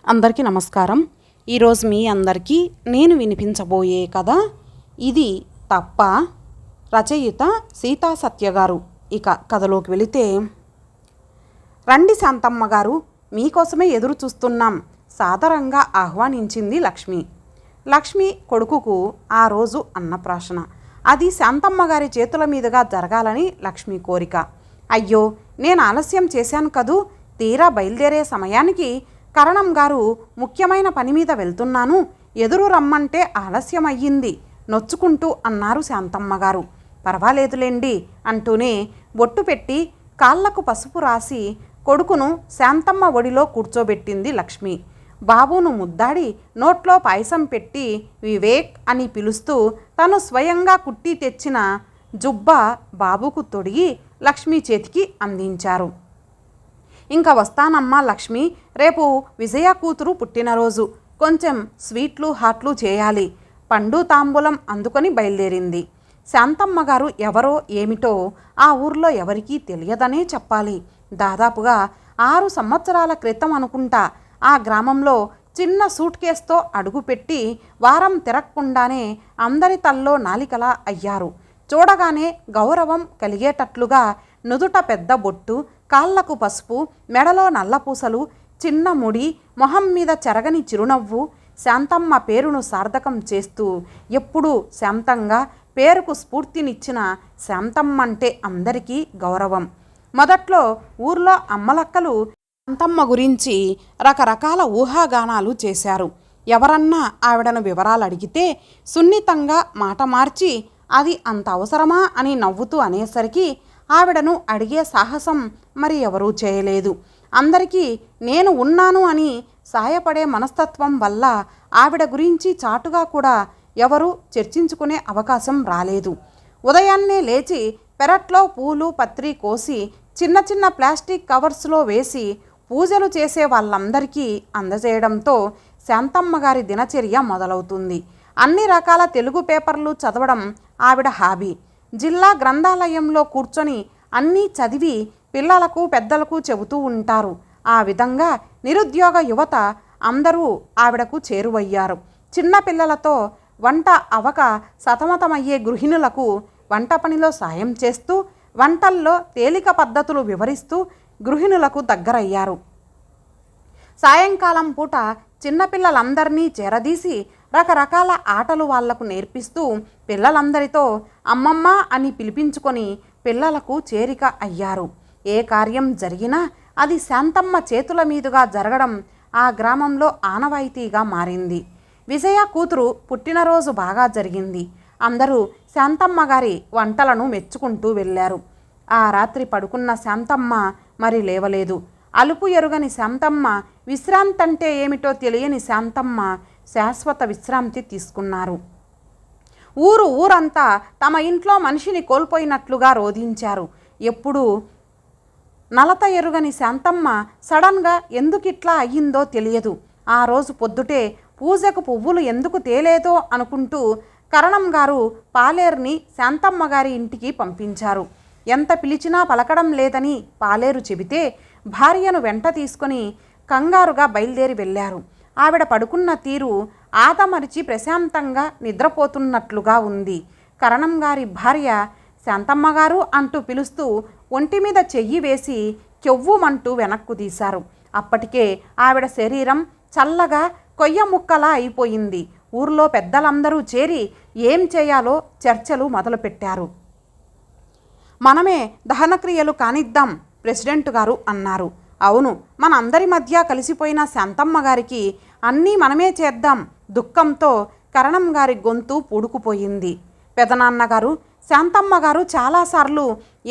అందరికీ నమస్కారం. ఈరోజు మీ అందరికీ నేను వినిపించబోయే కథ ఇది తప్ప. రచయిత సీతా సత్య గారు. ఇక కథలోకి వెళితే, రండి శాంతమ్మ గారు, మీకోసమే ఎదురు చూస్తున్నాం సాదరంగా ఆహ్వానించింది లక్ష్మి. లక్ష్మి కొడుకుకు ఆ రోజు అన్నప్రాశన. అది శాంతమ్మ గారి చేతుల మీదుగా జరగాలని లక్ష్మి కోరిక. అయ్యో, నేను ఆలస్యం చేశాను కదూ. తీరా బయలుదేరే సమయానికి కరణం గారు ముఖ్యమైన పని మీద వెళ్తున్నాను, ఎదురు రమ్మంటే ఆలస్యం అయ్యింది నొచ్చుకుంటూ అన్నారు శాంతమ్మ గారు. పర్వాలేదులేండి అంటూనే బొట్టు పెట్టి కాళ్లకు పసుపు రాసి కొడుకును శాంతమ్మ ఒడిలో కూర్చోబెట్టింది లక్ష్మి. బాబును ముద్దాడి నోట్లో పాయసం పెట్టి వివేక్ అని పిలుస్తూ తను స్వయంగా కుట్టి తెచ్చిన జుబ్బా బాబుకు తొడిగి లక్ష్మి చేతికి అందించారు. ఇంకా వస్తానమ్మా లక్ష్మి, రేపు విజయ కూతురు పుట్టినరోజు, కొంచెం స్వీట్లు హాట్లు చేయాలి. పండు తాంబూలం అందుకొని బయలుదేరింది. శాంతమ్మ గారు ఎవరో ఏమిటో ఆ ఊర్లో ఎవరికీ తెలియదనే చెప్పాలి. దాదాపుగా 6 సంవత్సరాల క్రితం అనుకుంటా ఆ గ్రామంలో చిన్న సూట్ కేసుతో అడుగుపెట్టి వారం తిరగకుండానే అందరి తల్లో నాలికలా అయ్యారు. చూడగానే గౌరవం కలిగేటట్లుగా నుదుట పెద్ద బొట్టు, కాళ్లకు పసుపు, మెడలో నల్లపూసలు, చిన్న ముడి, మొహం మీద చెరగని చిరునవ్వు, శాంతమ్మ పేరును సార్థకం చేస్తూ ఎప్పుడూ శాంతంగా పేరుకు స్ఫూర్తినిచ్చిన శాంతమ్మంటే అందరికీ గౌరవం. మొదట్లో ఊర్లో అమ్మలక్కలు శాంతమ్మ గురించి రకరకాల ఊహాగానాలు చేశారు. ఎవరన్నా ఆవిడను వివరాలు అడిగితే సున్నితంగా మాట మార్చి అది అంత అవసరమా అని నవ్వుతూ అనేసరికి ఆవిడను అడిగే సాహసం మరి ఎవరూ చేయలేదు. అందరికీ నేను ఉన్నాను అని సాయపడే మనస్తత్వం వల్ల ఆవిడ గురించి చాటుగా కూడా ఎవరూ చర్చించుకునే అవకాశం రాలేదు. ఉదయాన్నే లేచి పెరట్లో పూలు పత్రి కోసి చిన్న చిన్న ప్లాస్టిక్ కవర్స్లో వేసి పూజలు చేసే వాళ్ళందరికీ అందజేయడంతో శాంతమ్మ గారి దినచర్య మొదలవుతుంది. అన్ని రకాల తెలుగు పేపర్లు చదవడం ఆవిడ హాబీ. జిల్లా గ్రంథాలయంలో కూర్చొని అన్నీ చదివి పిల్లలకు పెద్దలకు చెబుతూ ఉంటారు. ఆ విధంగా నిరుద్యోగ యువత అందరూ ఆవిడకు చేరువయ్యారు. చిన్న పిల్లలతో వంట అవక సతమతమయ్యే గృహిణులకు వంట పనిలో సాయం చేస్తూ వంటల్లో తేలిక పద్ధతులు వివరిస్తూ గృహిణులకు దగ్గరయ్యారు. సాయంకాలం పూట చిన్నపిల్లలందరినీ చేరదీసి రకరకాల ఆటలు వాళ్లకు నేర్పిస్తూ పిల్లలందరితో అమ్మమ్మ అని పిలిపించుకొని పిల్లలకు చేరిక అయ్యారు. ఏ కార్యం జరిగినా అది శాంతమ్మ చేతుల మీదుగా జరగడం ఆ గ్రామంలో ఆనవాయితీగా మారింది. విజయ కూతురు పుట్టినరోజు బాగా జరిగింది. అందరూ శాంతమ్మ గారి వంటలను మెచ్చుకుంటూ వెళ్ళారు. ఆ రాత్రి పడుకున్న శాంతమ్మ మరి లేవలేదు. అలుపు ఎరుగని శాంతమ్మ, విశ్రాంతంటే ఏమిటో తెలియని శాంతమ్మ శాశ్వత విశ్రాంతి తీసుకున్నారు. ఊరంతా తమ ఇంట్లో మనిషిని కోల్పోయినట్లుగా రోధించారు. ఎప్పుడు నలత ఎరుగని శాంతమ్మ సడన్గా ఎందుకిట్లా అయ్యిందో తెలియదు. ఆ రోజు పొద్దుటే పూజకు పువ్వులు ఎందుకు తేలేదో అనుకుంటూ కరణం గారు పాలేరుని శాంతమ్మ గారి ఇంటికి పంపించారు. ఎంత పిలిచినా పలకడం లేదని పాలేరు చెబితే భార్యను వెంట తీసుకొని కంగారుగా బయలుదేరి వెళ్ళారు. ఆవిడ పడుకున్న తీరు ఆదమరిచి ప్రశాంతంగా నిద్రపోతున్నట్లుగా ఉంది. కరణం గారి భార్య శాంతమ్మ గారు అంటూ పిలుస్తూ ఒంటి మీద చెయ్యి వేసి కెవ్వుమంటూ వెనక్కు తీశారు. అప్పటికే ఆవిడ శరీరం చల్లగా కొయ్య ముక్కలా అయిపోయింది. ఊర్లో పెద్దలందరూ చేరి ఏం చేయాలో చర్చలు మొదలుపెట్టారు. మనమే దహనక్రియలు కానిద్దాం ప్రెసిడెంట్ గారు అన్నారు. అవును, మనందరి మధ్య కలిసిపోయిన శాంతమ్మ గారికి అన్నీ మనమే చేద్దాం. దుఃఖంతో కరణం గారి గొంతు పూడుకుపోయింది. పెదనాన్నగారు శాంతమ్మ గారు చాలాసార్లు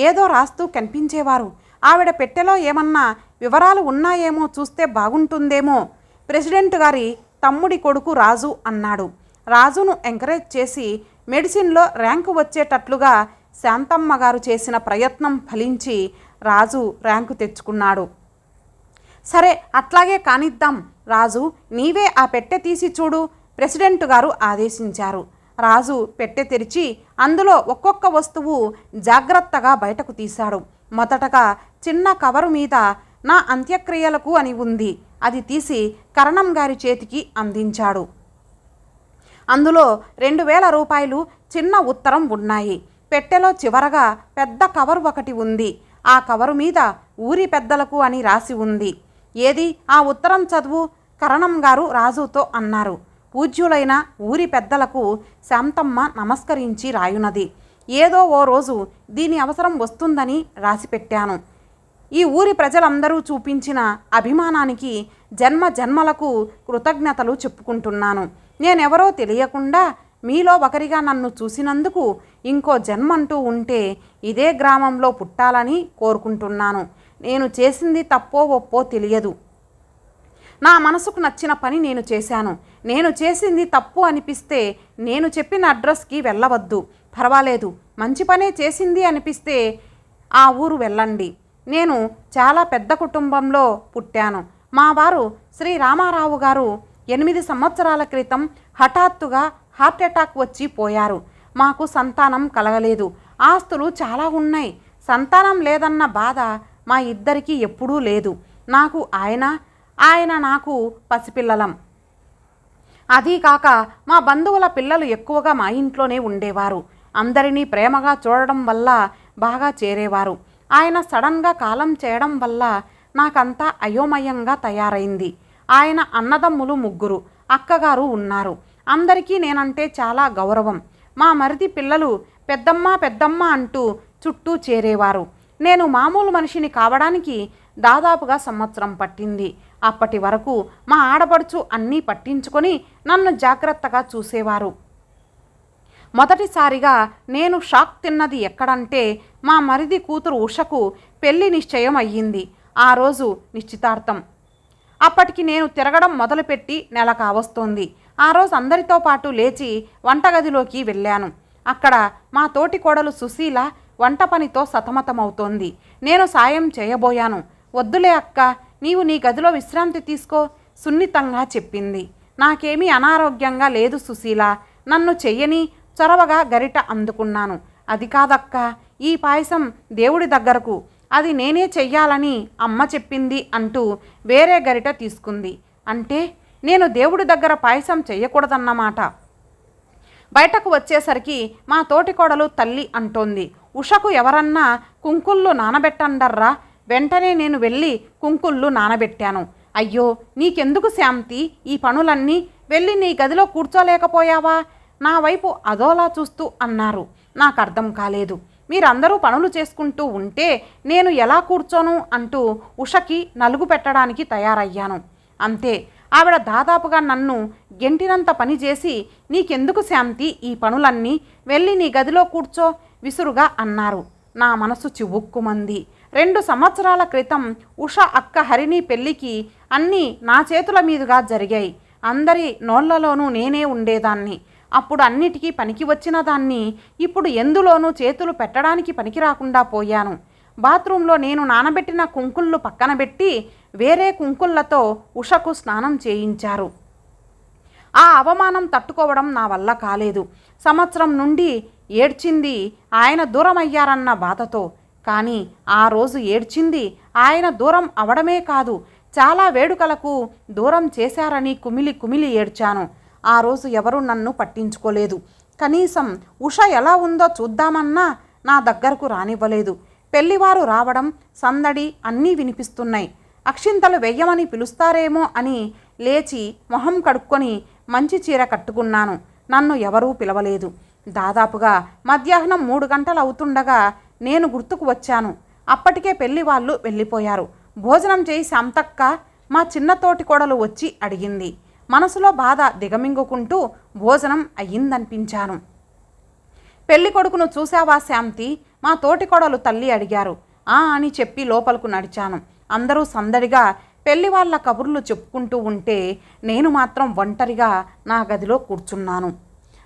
ఏదో రాస్తూ కనిపించేవారు. ఆవిడ పెట్టెలో ఏమన్నా వివరాలు ఉన్నాయేమో చూస్తే బాగుంటుందేమో. ప్రెసిడెంట్ గారి తమ్ముడి కొడుకు రాజు అన్నాడు. రాజును ఎంకరేజ్ చేసి మెడిసిన్లో ర్యాంకు వచ్చేటట్లుగా శాంతమ్మ గారు చేసిన ప్రయత్నం ఫలించి రాజు ర్యాంకు తెచ్చుకున్నాడు. సరే, అట్లాగే కానిద్దాం. రాజు, నీవే ఆ పెట్టె తీసి చూడు ప్రెసిడెంట్ గారు ఆదేశించారు. రాజు పెట్టె తెరిచి అందులో ఒక్కొక్క వస్తువు జాగ్రత్తగా బయటకు తీశాడు. మొదటగా చిన్న కవరు మీద నా అంత్యక్రియలకు అని ఉంది. అది తీసి కరణం గారి చేతికి అందించాడు. అందులో 2000 రూపాయలు చిన్న ఉత్తరం ఉన్నాయి. పెట్టెలో చివరగా పెద్ద కవరు ఒకటి ఉంది. ఆ కవరు మీద ఊరి పెద్దలకు అని రాసి ఉంది. ఏది ఆ ఉత్తరం చదువు, కరణం గారు రాజుతో అన్నారు. పూజ్యులైన ఊరి పెద్దలకు శాంతమ్మ నమస్కరించి రాయునది. ఏదో ఓ రోజు దీని అవసరం వస్తుందని రాసిపెట్టాను. ఈ ఊరి ప్రజలందరూ చూపించిన అభిమానానికి జన్మ జన్మలకు కృతజ్ఞతలు చెప్పుకుంటున్నాను. నేనెవరో తెలియకుండా మీలో ఒకరిగా నన్ను చూసినందుకు ఇంకో జన్మంటూ ఉంటే ఇదే గ్రామంలో పుట్టాలని కోరుకుంటున్నాను. నేను చేసింది తప్పో ఒప్పో తెలియదు. నా మనసుకు నచ్చిన పని నేను చేశాను. నేను చేసింది తప్పు అనిపిస్తే నేను చెప్పిన అడ్రస్కి వెళ్ళవద్దు, పర్వాలేదు. మంచి పనే చేసింది అనిపిస్తే ఆ ఊరు వెళ్ళండి. నేను చాలా పెద్ద కుటుంబంలో పుట్టాను. మా వారు శ్రీ రామారావు గారు 8 సంవత్సరాల క్రితం హఠాత్తుగా హార్ట్ అటాక్ వచ్చి పోయారు. మాకు సంతానం కలగలేదు. ఆస్తులు చాలా ఉన్నాయి. సంతానం లేదన్న బాధ మా ఇద్దరికీ ఎప్పుడూ లేదు. నాకు ఆయన నాకు పసిపిల్లలం. అదీ కాక మా బంధువుల పిల్లలు ఎక్కువగా మా ఇంట్లోనే ఉండేవారు. అందరినీ ప్రేమగా చూడడం వల్ల బాగా చేరేవారు. ఆయన సడన్గా కాలం చేయడం వల్ల నాకంతా అయోమయంగా తయారైంది. ఆయన అన్నదమ్ములు 3, అక్కగారు ఉన్నారు. అందరికీ నేనంటే చాలా గౌరవం. మా మరిది పిల్లలు పెద్దమ్మ పెద్దమ్మ అంటూ చుట్టూ చేరేవారు. నేను మామూలు మనిషిని కావడానికి దాదాపుగా సంవత్సరం పట్టింది. అప్పటి వరకు మా ఆడపడుచు అన్నీ పట్టించుకొని నన్ను జాగ్రత్తగా చూసేవారు. మొదటిసారిగా నేను షాక్ తిన్నది ఎక్కడంటే మా మరిది కూతురు ఉషకు పెళ్లి నిశ్చయం అయ్యింది. ఆ రోజు నిశ్చితార్థం. అప్పటికి నేను తిరగడం మొదలుపెట్టి నెల కావస్తోంది. ఆ రోజు అందరితో పాటు లేచి వంటగదిలోకి వెళ్ళాను. అక్కడ మా తోటి కోడలు సుశీల వంట పనితో సతమతమవుతోంది. నేను సాయం చేయబోయాను. వద్దులే అక్క, నీవు నీ గదిలో విశ్రాంతి తీసుకో సున్నితంగా చెప్పింది. నాకేమీ అనారోగ్యంగా లేదు సుశీల, నన్ను చెయ్యని చొరవగా గరిట అందుకున్నాను. అది కాదక్క, ఈ పాయసం దేవుడి దగ్గరకు, అది నేనే చెయ్యాలని అమ్మ చెప్పింది అంటూ వేరే గరిట తీసుకుంది. అంటే నేను దేవుడి దగ్గర పాయసం చెయ్యకూడదన్నమాట. బయటకు వచ్చేసరికి మా తోటికోడలు తల్లి అంటోంది, ఉషకు ఎవరన్నా కుంకుళ్ళు నానబెట్టండర్రా. వెంటనే నేను వెళ్ళి కుంకుళ్ళు నానబెట్టాను. అయ్యో నీకెందుకు శాంతి ఈ పనులన్నీ, వెళ్ళి నీ గదిలో కూర్చోలేకపోయావా? నా వైపు అదోలా చూస్తూ అన్నారు. నాకు అర్థం కాలేదు. మీరందరూ పనులు చేసుకుంటూ ఉంటే నేను ఎలా కూర్చోను అంటూ ఉషకి నలుగు పెట్టడానికి తయారయ్యాను. అంతే, ఆవిడ దాదాపుగా నన్ను గెంటినంత పని చేసి, నీకెందుకు శాంతి ఈ పనులన్నీ, వెళ్ళి నీ గదిలో కూర్చో విసురుగా అన్నారు. నా మనసు చివుక్కుమంది. 2 సంవత్సరాల క్రితం ఉష అక్క హరిణి పెళ్ళికి అన్నీ నా చేతుల మీదుగా జరిగాయి. అందరి నోళ్లలోనూ నేనే ఉండేదాన్ని. అప్పుడు అన్నిటికీ పనికి వచ్చిన దాన్ని. ఇప్పుడు ఎందులోనూ చేతులు పెట్టడానికి పనికి రాకుండా పోయాను. బాత్రూంలో నేను నానబెట్టిన కుంకుళ్ళు పక్కన పెట్టి వేరే కుంకుళ్ళతో ఉషకు స్నానం చేయించారు. ఆ అవమానం తట్టుకోవడం నా వల్ల కాలేదు. సంవత్సరం నుండి ఏడ్చింది ఆయన దూరం అయ్యారన్న బాధతో. కానీ ఆ రోజు ఏడ్చింది ఆయన దూరం అవడమే కాదు, చాలా వేడుకలకు దూరం చేశారని కుమిలి కుమిలి ఏడ్చాను. ఆ రోజు ఎవరూ నన్ను పట్టించుకోలేదు. కనీసం ఉష ఎలా ఉందో చూద్దామన్నా నా దగ్గరకు రానివ్వలేదు. పెళ్లివారు రావడం, సందడి అన్నీ వినిపిస్తున్నాయి. అక్షింతలు వెయ్యమని పిలుస్తారేమో అని లేచి మొహం కడుక్కొని మంచి చీర కట్టుకున్నాను. నన్ను ఎవరూ పిలవలేదు. దాదాపుగా మధ్యాహ్నం 3 గంటలు అవుతుండగా నేను గుర్తుకు వచ్చాను. అప్పటికే పెళ్లి వాళ్ళు వెళ్ళిపోయారు. భోజనం చేయి శాంతక్క, మా చిన్న తోటి కోడలు వచ్చి అడిగింది. మనసులో బాధ దిగమింగుకుంటూ భోజనం అయ్యిందనిపించాను. పెళ్లి కొడుకును చూసావా శాంతి, మా తోటి కోడలు తల్లి అడిగారు. అని చెప్పి లోపలకు నడిచాను. అందరూ సందడిగా పెళ్లి వాళ్ళ కబుర్లు చెప్పుకుంటూ ఉంటే నేను మాత్రం ఒంటరిగా నా గదిలో కూర్చున్నాను.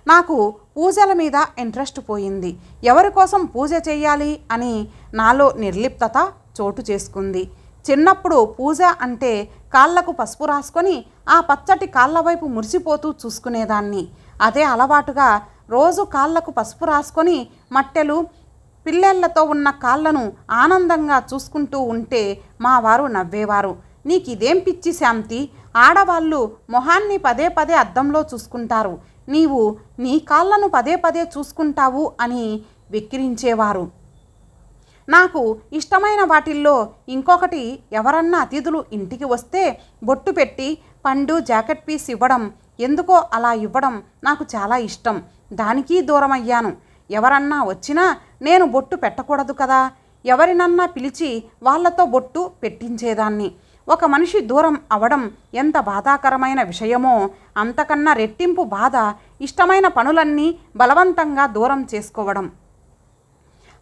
నాకు పూజల మీద ఇంట్రెస్ట్ పోయింది. ఎవరి కోసం పూజ చేయాలి అని నాలో నిర్లిప్తత చోటు చేసుకుంది. చిన్నప్పుడు పూజ అంటే కాళ్ళకు పసుపు రాసుకొని ఆ పచ్చటి కాళ్ళ వైపు మురిసిపోతూ చూసుకునేదాన్ని. అదే అలవాటుగా రోజు కాళ్ళకు పసుపు రాసుకొని మట్టెలు పిల్లెళ్లతో ఉన్న కాళ్ళను ఆనందంగా చూసుకుంటూ ఉంటే మా వారు నవ్వేవారు. నీకిదేం పిచ్చి శాంతి, ఆడవాళ్ళు మొహాన్ని పదే పదే అద్దంలో చూసుకుంటారు, నీవు నీ కాళ్ళను పదే పదే చూసుకుంటావు అని వెక్కిరించేవారు. నాకు ఇష్టమైన వాటిల్లో ఇంకొకటి, ఎవరన్నా అతిథులు ఇంటికి వస్తే బొట్టు పెట్టి పండు జాకెట్ పీస్ ఇవ్వడం. ఎందుకో అలా ఇవ్వడం నాకు చాలా ఇష్టం. దానికి దూరమయ్యాను. ఎవరన్నా వచ్చినా నేను బొట్టు పెట్టకూడదు కదా, ఎవరినన్నా పిలిచి వాళ్లతో బొట్టు పెట్టించేదాన్ని. ఒక మనిషి దూరం అవడం ఎంత బాధాకరమైన విషయమో అంతకన్నా రెట్టింపు బాధ ఇష్టమైన పనులన్నీ బలవంతంగా దూరం చేసుకోవడం.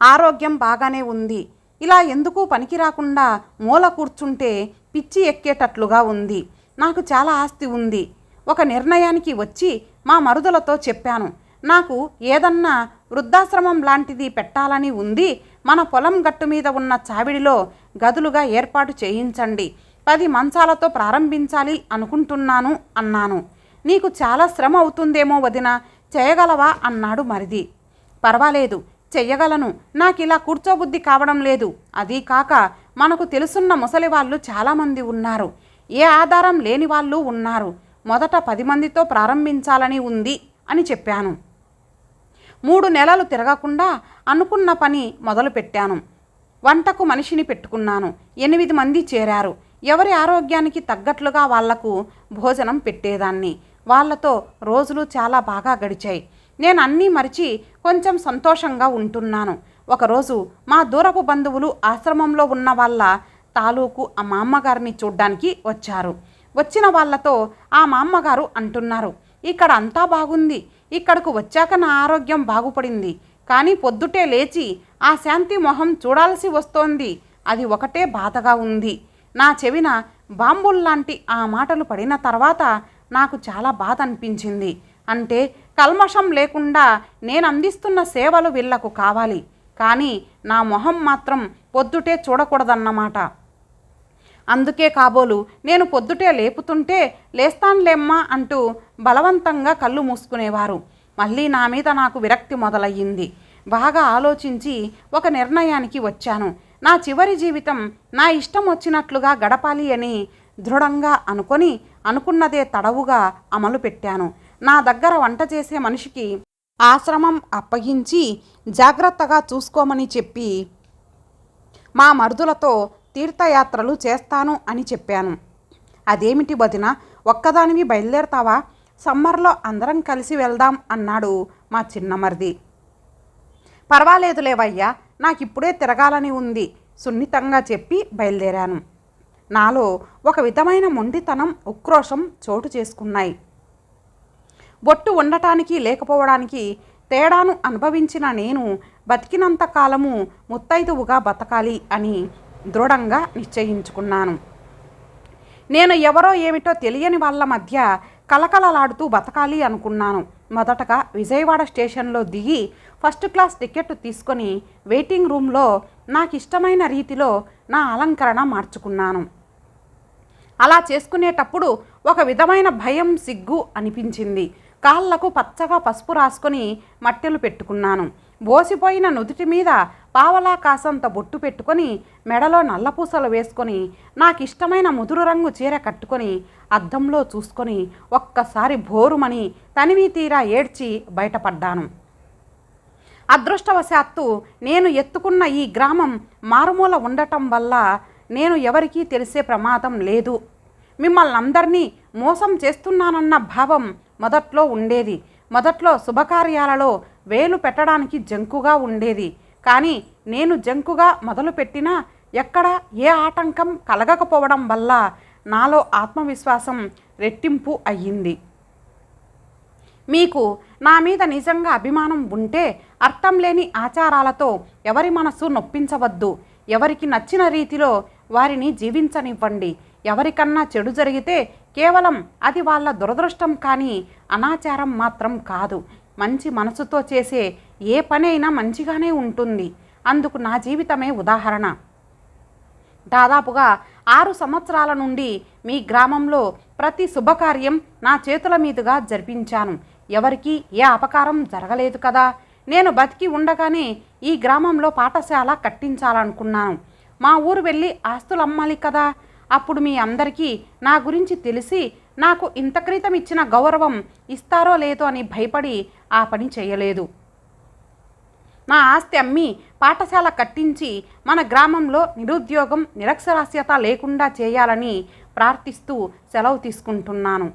ఆరోగ్యం బాగానే ఉంది, ఇలా ఎందుకు పనికి రాకుండా మూల కూర్చుంటే పిచ్చి ఎక్కేటట్లుగా ఉంది. నాకు చాలా ఆస్తి ఉంది. ఒక నిర్ణయానికి వచ్చి మా మరుదులతో చెప్పాను, నాకు ఏదన్నా వృద్ధాశ్రమం లాంటిది పెట్టాలని ఉంది. మన పొలం గట్టు మీద ఉన్న చావిడిలో గదులుగా ఏర్పాటు చేయించండి. 10 మంచాలతో ప్రారంభించాలి అనుకుంటున్నాను అన్నాను. నీకు చాలా శ్రమ అవుతుందేమో వదిన, చేయగలవా అన్నాడు మరిది. పర్వాలేదు, చెయ్యగలను. నాకిలా కూర్చోబుద్ధి కావడం లేదు. అదీ కాక మనకు తెలుసున్న ముసలి వాళ్ళు చాలామంది ఉన్నారు, ఏ ఆధారం లేని వాళ్ళు ఉన్నారు. మొదట 10 మందితో ప్రారంభించాలని ఉంది అని చెప్పాను. 3 నెలలు తిరగకుండా అనుకున్న పని మొదలుపెట్టాను. వంటకు మనిషిని పెట్టుకున్నాను. 8 మంది చేరారు. ఎవరి ఆరోగ్యానికి తగ్గట్లుగా వాళ్లకు భోజనం పెట్టేదాన్ని. వాళ్లతో రోజులు చాలా బాగా గడిచాయి. నేను అన్నీ మరిచి కొంచెం సంతోషంగా ఉంటున్నాను. ఒకరోజు మా దూరపు బంధువులు ఆశ్రమంలో ఉన్న వాళ్ళ తాలూకు మా అమ్మగారిని చూడ్డానికి వచ్చారు. వచ్చిన వాళ్లతో ఆ మా అమ్మగారు అంటున్నారు, ఇక్కడ అంతా బాగుంది, ఇక్కడకు వచ్చాక నా ఆరోగ్యం బాగుపడింది. కానీ పొద్దుటే లేచి ఆ శాంతి మొహం చూడాల్సి వస్తోంది, అది ఒకటే బాధగా ఉంది. నా చెవిన బాంబుల్లాంటి ఆ మాటలు పడిన తర్వాత నాకు చాలా బాధ అనిపించింది. అంటే కల్మషం లేకుండా నేను అందిస్తున్న సేవలు వీళ్లకు కావాలి, కానీ నా మొహం మాత్రం పొద్దుటే చూడకూడదన్నమాట. అందుకే కాబోలు నేను పొద్దుటే లేపుతుంటే లేస్తాన్లేమ్మా అంటూ బలవంతంగా కళ్ళు మూసుకునేవారు. మళ్ళీ నా మీద నాకు విరక్తి మొదలయ్యింది. బాగా ఆలోచించి ఒక నిర్ణయానికి వచ్చాను. నా చివరి జీవితం నా ఇష్టం వచ్చినట్లుగా గడపాలి అని దృఢంగా అనుకున్నదే తడవుగా అమలు పెట్టాను. నా దగ్గర వంట చేసే మనిషికి ఆశ్రమం అప్పగించి జాగ్రత్తగా చూసుకోమని చెప్పి మా మరుదులతో తీర్థయాత్రలు చేస్తాను అని చెప్పాను. అదేమిటి వదిన, ఒక్కదానివి బయలుదేరతావా? సమ్మర్లో అందరం కలిసి వెళ్దాం అన్నాడు మా చిన్న మరిది. పర్వాలేదులేవయ్యా, నాకిప్పుడే తిరగాలని ఉంది సున్నితంగా చెప్పి బయలుదేరాను. నాలో ఒక విధమైన మొండితనం, ఉక్రోషం చోటు చేసుకున్నాయి. బొట్టు ఉండటానికి లేకపోవడానికి తేడాను అనుభవించిన నేను బతికినంత కాలము ముత్తైదువుగా బతకాలి అని దృఢంగా నిశ్చయించుకున్నాను. నేను ఎవరో ఏమిటో తెలియని వాళ్ళ మధ్య కలకలలాడుతూ బతకాలి అనుకున్నాను. మొదటగా విజయవాడ స్టేషన్లో దిగి ఫస్ట్ క్లాస్ టికెట్ తీసుకొని వెయిటింగ్ రూమ్లో నాకు ఇష్టమైన రీతిలో నా అలంకరణ మార్చుకున్నాను. అలా చేసుకునేటప్పుడు ఒక విధమైన భయం, సిగ్గు అనిపించింది. కాళ్లకు పచ్చగా పసుపు రాసుకొని మట్టెలు పెట్టుకున్నాను. బోసిపోయిన నుదుటి మీద పావలా కాసంత బొట్టు పెట్టుకొని మెడలో నల్లపూసలు వేసుకొని నాకిష్టమైన ముదురు రంగు చీర కట్టుకొని అద్దంలో చూసుకొని ఒక్కసారి భోరుమని తనివి తీరా ఏడ్చి బయటపడ్డాను. అదృష్టవశాత్తు నేను ఎత్తుకున్న ఈ గ్రామం మారుమూల ఉండటం వల్ల నేను ఎవరికీ తెలిసే ప్రమాదం లేదు. మిమ్మల్ని అందరినీ మోసం చేస్తున్నానన్న భావం మొదట్లో ఉండేది. మొదట్లో శుభకార్యాలలో వేలు పెట్టడానికి జంకుగా ఉండేది. కానీ నేను జంకుగా మొదలుపెట్టినా ఎక్కడ ఏ ఆటంకం కలగకపోవడం వల్ల నాలో ఆత్మవిశ్వాసం రెట్టింపు అయ్యింది. మీకు నా మీద నిజంగా అభిమానం ఉంటే అర్థం లేని ఆచారాలతో ఎవరి మనసు నొప్పించవద్దు. ఎవరికి నచ్చిన రీతిలో వారిని జీవించనివ్వండి. ఎవరికన్నా చెడు జరిగితే కేవలం అది వాళ్ళ దురదృష్టం కానీ అనాచారం మాత్రం కాదు. మంచి మనసుతో చేసే ఏ పనైనా మంచిగానే ఉంటుంది. అందుకు నా జీవితమే ఉదాహరణ. దాదాపుగా 6 సంవత్సరాల నుండి మీ గ్రామంలో ప్రతి శుభకార్యం నా చేతుల మీదుగా జరిపించాను. ఎవరికి ఏ అపకారం జరగలేదు కదా. నేను బతికి ఉండగానే ఈ గ్రామంలో పాఠశాల కట్టించాలనుకున్నాను. మా ఊరు వెళ్ళి ఆస్తులు అమ్మాలి కదా. అప్పుడు మీ అందరికీ నా గురించి తెలిసి నాకు ఇంత క్రితం ఇచ్చిన గౌరవం ఇస్తారో లేదో అని భయపడి ఆ పని చేయలేదు. నా ఆస్తి అమ్మి పాఠశాల కట్టించి మన గ్రామంలో నిరుద్యోగం, నిరక్షరాస్యత లేకుండా చేయాలని ప్రార్థిస్తూ సెలవు తీసుకుంటున్నాను.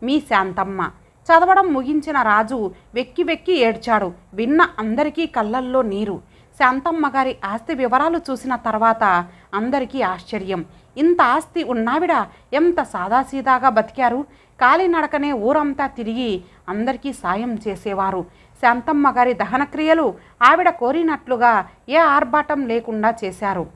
మీ శాంతమ్మ. చదవడం ముగించిన రాజు వెక్కి వెక్కి ఏడ్చాడు. విన్న అందరికీ కళ్ళల్లో నీరు. శాంతమ్మ గారి ఆస్తి వివరాలు చూసిన తర్వాత అందరికీ ఆశ్చర్యం. ఇంత ఆస్తి ఉన్నావిడ ఎంత సాదాసీదాగా బతికారు. కాలినడకనే ఊరంతా తిరిగి అందరికీ సాయం చేసేవారు. శాంతమ్మ గారి దహనక్రియలు ఆవిడ కోరినట్లుగా ఏ ఆర్భాటం లేకుండా చేశారు.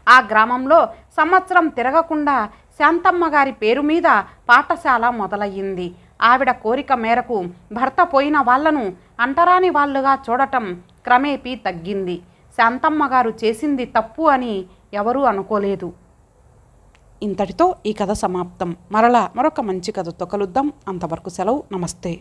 ఆ గ్రామంలో సంవత్సరం తిరగకుండా శాంతమ్మ గారి పేరు మీద పాఠశాల మొదలయ్యింది. ఆవిడ కోరిక మేరకు భర్త పోయిన వాళ్లను అంటరాని వాళ్ళుగా చూడటం క్రమేపీ తగ్గింది. శాంతమ్మ గారు చేసింది తప్పు అని ఎవరూ అనుకోలేదు. ఇంతటితో ఈ కథ సమాప్తం. మరలా మరొక మంచి కథతో కలుద్దాం. అంతవరకు సెలవు. నమస్తే.